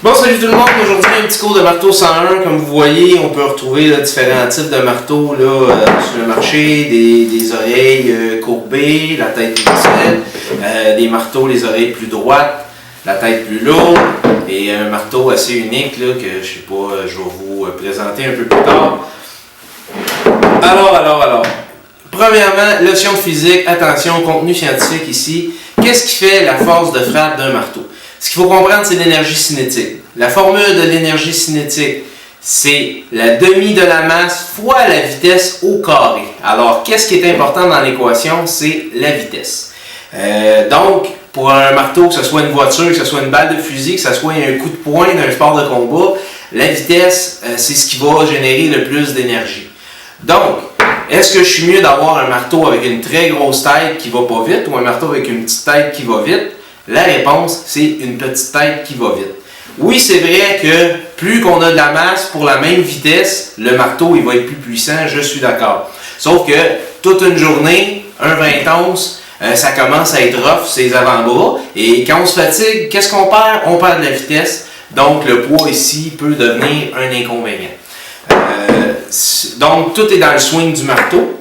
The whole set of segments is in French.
Bon, salut tout le monde, aujourd'hui un petit cours de marteau 101. Comme vous voyez, on peut retrouver là, différents types de marteaux là, sur le marché, des oreilles courbées, la tête elliptique, des marteaux, les oreilles plus droites, la tête plus lourde, et un marteau assez unique là, que je sais pas, je vais vous présenter un peu plus tard. Alors. Premièrement, notion de physique, attention, contenu scientifique ici. Qu'est-ce qui fait la force de frappe d'un marteau? Ce qu'il faut comprendre, c'est l'énergie cinétique. La formule de l'énergie cinétique, c'est la demi de la masse fois la vitesse au carré. Alors, qu'est-ce qui est important dans l'équation? C'est la vitesse. Donc, pour un marteau, que ce soit une voiture, que ce soit une balle de fusil, que ce soit un coup de poing d'un sport de combat, la vitesse, c'est ce qui va générer le plus d'énergie. Donc, est-ce que je suis mieux d'avoir un marteau avec une très grosse tête qui va pas vite ou un marteau avec une petite tête qui va vite? La réponse, c'est une petite tête qui va vite. Oui, c'est vrai que plus qu'on a de la masse pour la même vitesse, le marteau il va être plus puissant, je suis d'accord. Sauf que toute une journée, un 20 onces, ça commence à être rough, ses avant-bras. Et quand on se fatigue, qu'est-ce qu'on perd? On perd de la vitesse. Donc le poids ici peut devenir un inconvénient. Donc tout est dans le swing du marteau.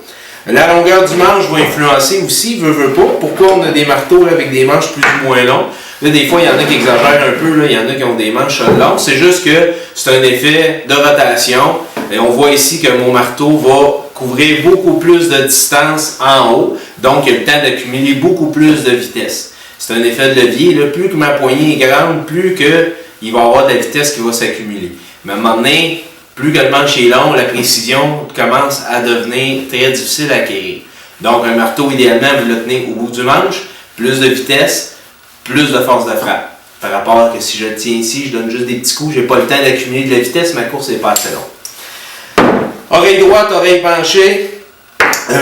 La longueur du manche va influencer aussi, veut pas. Pourquoi on a des marteaux avec des manches plus ou moins longues? Là, des fois, il y en a qui exagèrent un peu, là, il y en a qui ont des manches longues. C'est juste que c'est un effet de rotation. Et on voit ici que mon marteau va couvrir beaucoup plus de distance en haut. Donc, il y a le temps d'accumuler beaucoup plus de vitesse. C'est un effet de levier. Là, plus que ma poignée est grande, plus qu'il va y avoir de la vitesse qui va s'accumuler. Mais à un moment donné, plus que le manche est long, la précision commence à devenir très difficile à acquérir. Donc, un marteau, idéalement, vous le tenez au bout du manche, plus de vitesse, plus de force de frappe. Par rapport à que si je le tiens ici, je donne juste des petits coups, je n'ai pas le temps d'accumuler de la vitesse, ma course n'est pas assez longue. Oreille droite, oreille penchée.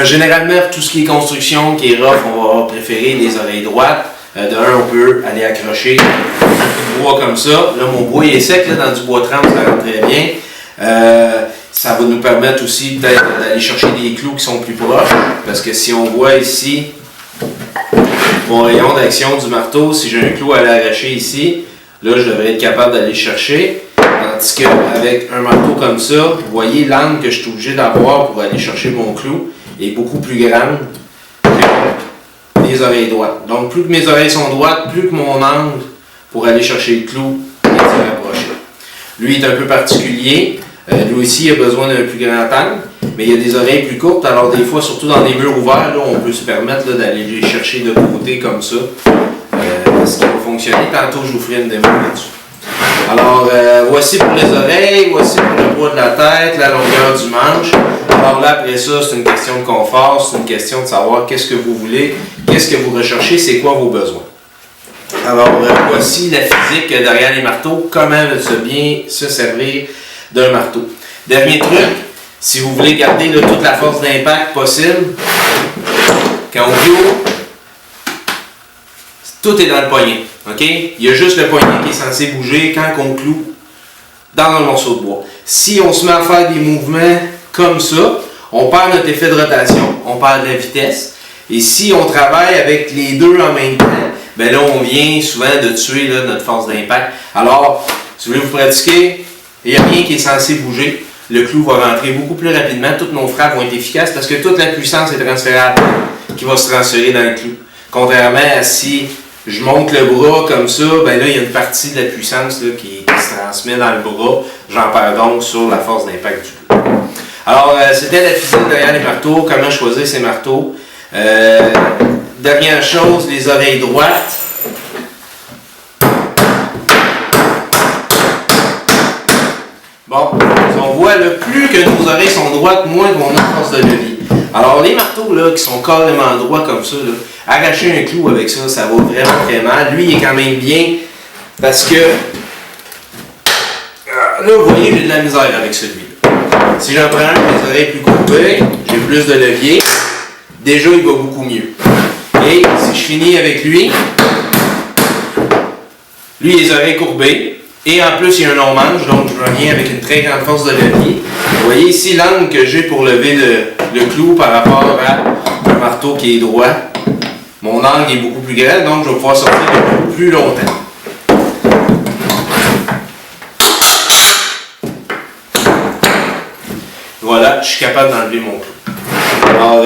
Généralement, tout ce qui est construction, qui est rough, on va préférer les oreilles droites. On peut aller accrocher un bois comme ça. Là, mon bois est sec, là, dans du bois trempe, ça rentre très bien. Ça va nous permettre aussi peut-être d'aller chercher des clous qui sont plus proches, parce que si on voit ici mon rayon d'action du marteau, si j'ai un clou à l'arracher ici, là je devrais être capable d'aller chercher, tandis qu'avec un marteau comme ça, vous voyez l'angle que je suis obligé d'avoir pour aller chercher mon clou est beaucoup plus grande que les oreilles droites. Donc plus que mes oreilles sont droites, plus que mon angle pour aller chercher le clou est rapproché. Lui est un peu particulier. Lui aussi, il a besoin d'un plus grand angle, mais il y a des oreilles plus courtes. Alors, des fois, surtout dans des murs ouverts, là, on peut se permettre d'aller les chercher de côté comme ça. Ce qui va fonctionner. Tantôt, je vous ferai une démo là-dessus. Alors, voici pour les oreilles, voici pour le poids de la tête, la longueur du manche. Alors là, après ça, c'est une question de confort, c'est une question de savoir qu'est-ce que vous voulez, qu'est-ce que vous recherchez, c'est quoi vos besoins. Alors, voici la physique derrière les marteaux, comment bien se servir d'un marteau. Dernier truc, si vous voulez garder là, toute la force d'impact possible, quand on cloue, tout est dans le poignet. Okay? Il y a juste le poignet qui est censé bouger quand on cloue dans un morceau de bois. Si on se met à faire des mouvements comme ça, on perd notre effet de rotation, on perd de la vitesse. Et si on travaille avec les deux en même temps, ben là on vient souvent de tuer là, notre force d'impact. Alors, si vous voulez vous pratiquer, il n'y a rien qui est censé bouger. Le clou va rentrer beaucoup plus rapidement. Toutes nos frappes vont être efficaces parce que toute la puissance est transférable qui va se transférer dans le clou. Contrairement à si je monte le bras comme ça, ben là, il y a une partie de la puissance là, qui se transmet dans le bras. J'en perds donc sur la force d'impact du clou. Alors, c'était la physique derrière les marteaux. Comment choisir ces marteaux. Dernière chose, les oreilles droites. Bon, on voit là, plus que nos oreilles sont droites, moins qu'on a force de levier. Alors les marteaux là, qui sont carrément droits comme ça, là, arracher un clou avec ça, ça va vraiment très mal. Lui, il est quand même bien parce que là, vous voyez, j'ai de la misère avec celui-là. Si j'en prends un, les oreilles plus courbées, j'ai plus de levier, déjà il va beaucoup mieux. Et si je finis avec lui, les oreilles courbées, et en plus, il y a un long manche, donc je reviens avec une très grande force de levier. Vous voyez ici l'angle que j'ai pour lever le clou par rapport à un marteau qui est droit. Mon angle est beaucoup plus grand, donc je vais pouvoir sortir beaucoup plus longtemps. voilà, je suis capable d'enlever mon clou. Alors,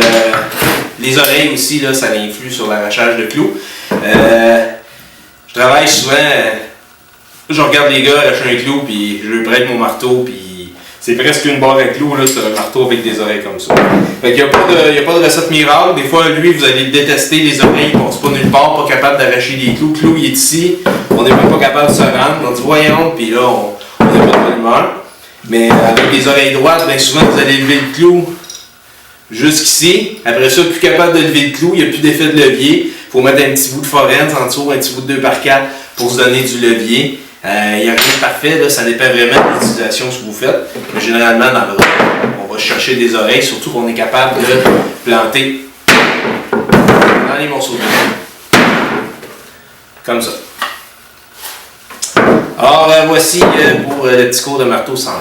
les oreilles aussi, là, ça influe sur l'arrachage de clous. Je travaille souvent, je regarde les gars arracher un clou, puis je leur prête mon marteau, puis c'est presque une barre à clous, là, c'est un marteau avec des oreilles comme ça. Fait qu'il n'y a pas de recette miracle. Des fois, lui, vous allez le détester, les oreilles, on se pas nulle part, pas capable d'arracher les clous. Le clou, il est ici, on n'est même pas capable de se rendre. On dit voyons, puis là, on n'est pas de bonne humeur. Mais avec les oreilles droites, bien souvent, vous allez lever le clou jusqu'ici. Après ça, plus capable de lever le clou, il n'y a plus d'effet de levier. Il faut mettre un petit bout de forens en dessous, un petit bout de 2x4 pour se donner du levier. Il n'y a rien de parfait, là, ça dépend vraiment de l'utilisation que vous faites. Mais généralement, dans le rock, on va chercher des oreilles, surtout qu'on est capable de planter dans les morceaux de bois. Comme ça. Alors, voici pour le petit cours de marteau 101.